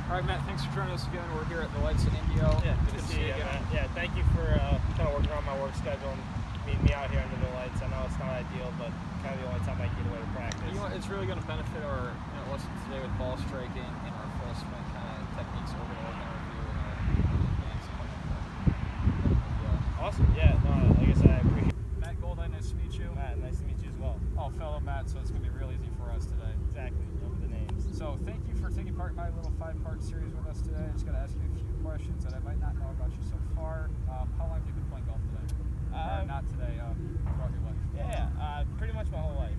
All right, Matt, thanks for joining us again. We're here at the Lights in Indio. Yeah, good to see you again, Matt. Yeah, thank you for kind of working on my work schedule and meeting me out here under the lights. I know it's not ideal, but kind of the only time I get away to practice. You know, it's really going to benefit our lesson today with ball striking and our full swing kind of techniques we're going to work on review and advance coming. Awesome. Yeah, no, like I said, I appreciate it. Matt Goldine, nice to meet you. Matt, nice to meet you as well. Oh, fellow Matt, so it's going to be real easy for us today. Exactly. Remember the names. So thank you for taking part in my little 5-part series with us today. I'm just going to ask you a few questions that I might not know about you so far. How long have you been playing golf today? Not today, throughout your life. Yeah, pretty much my whole life,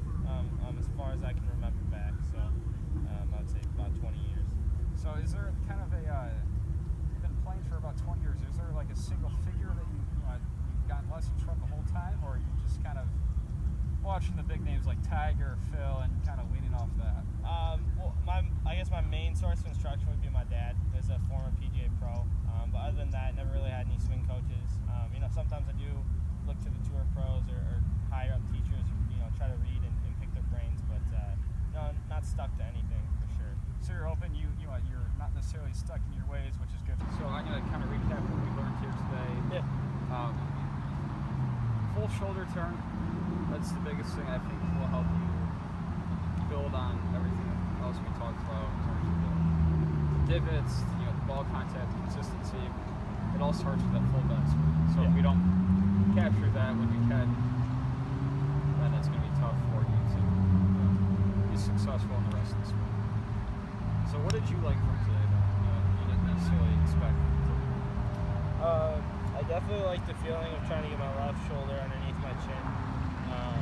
as far as I can remember back. So I'd say about 20 years. So is there kind of a, you've been playing for about 20 years, is there like a single figure that you've gotten lessons from the whole time, or are you just kind of watching the big names like Tiger, Phil, and kind of leaning off that? Well, I guess my main source of instruction would be my dad, as a former PGA pro. But other than that, never really had any swing coaches. Sometimes I do look to the tour pros or higher up teachers, try to read and pick their brains, but no, not stuck to anything for sure. So you're open, you're not necessarily stuck in your ways, which is good. So I'm going to kind of recap what we learned here today. Yeah. Full shoulder turn, that's the biggest thing I think will help you build on everything else we talked about in terms of the divots, the ball contact, consistency. It all starts with that full backswing. So if we don't capture that when we can, then it's going to be tough for you to be successful in the rest of the swing. So what did you like from today that you didn't necessarily expect to? I definitely like the feeling of trying to get my left shoulder underneath my chin. I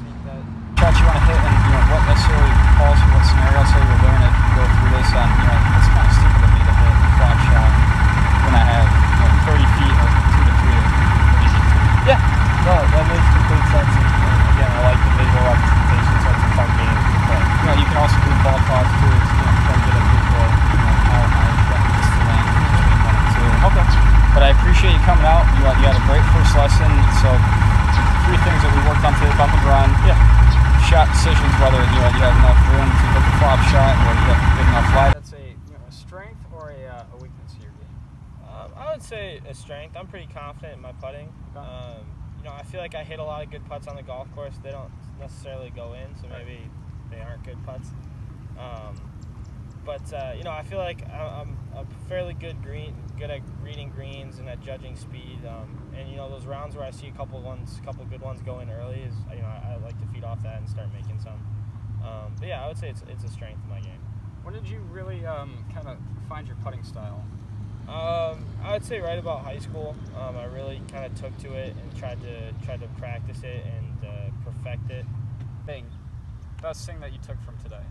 think that shots you want to hit and what necessarily calls for what scenario. So you're learning to go through this on it's kind of stupid of me to hit a flat shot when I have 30 feet or 2 to 3 easy to. Yeah, no, that makes complete sense. And again, I like the visual representation, so it's a fun game to play. You can also do ball toss too. Try to get a visual how this to land between 1 and 2. Okay. But I appreciate you coming out. You had a great first lesson. So 3 things that we worked on today: bump and run. Yeah. Shot decisions, whether you have enough room to hit the flop shot or you have good enough lie. That's a strength or a weakness in your game? I would say a strength. I'm pretty confident in my putting. Okay. I feel like I hit a lot of good putts on the golf course. They don't necessarily go in, so maybe they aren't good putts. I feel like I'm a fairly good at reading greens and at judging speed. And those rounds where I see a couple good ones go in early is I like to feed off that and start making some. But yeah, I would say it's a strength in my game. When did you really kind of find your putting style? I would say right about high school. I really kind of took to it and tried to practice it and perfect it. Best thing that you took from today?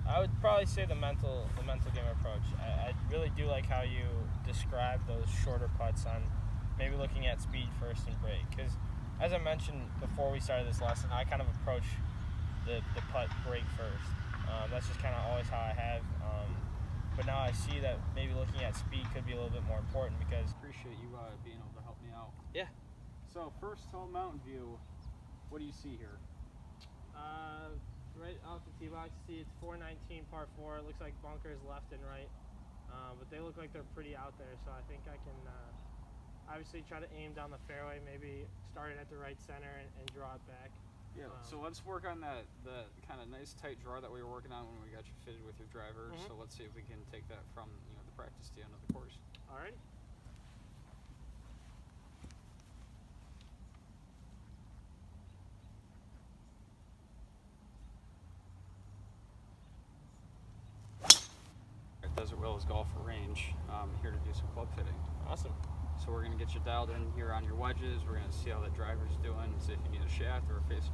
I would probably say the mental game approach. I really do like how you describe those shorter putts on maybe looking at speed first and break. Because as I mentioned before we started this lesson, I kind of approach the putt break first. That's just kind of always how I have. But now I see that maybe looking at speed could be a little bit more important because... Appreciate you being able to help me out. Yeah. So first hole Mountain View, what do you see here? Right off the tee box, see it's 419 par 4. It looks like bunkers left and right, but they look like they're pretty out there. So I think I can obviously try to aim down the fairway, maybe start it at the right center and draw it back. Yeah. So let's work on the kind of nice tight draw that we were working on when we got you fitted with your driver. So let's see if we can take that from the practice tee onto the course. Alrighty. Desert Willows Golf Range, here to do some club fitting. Awesome. So we're going to get you dialed in here on your wedges. We're going to see how that driver's doing, see if you need a shaft or a face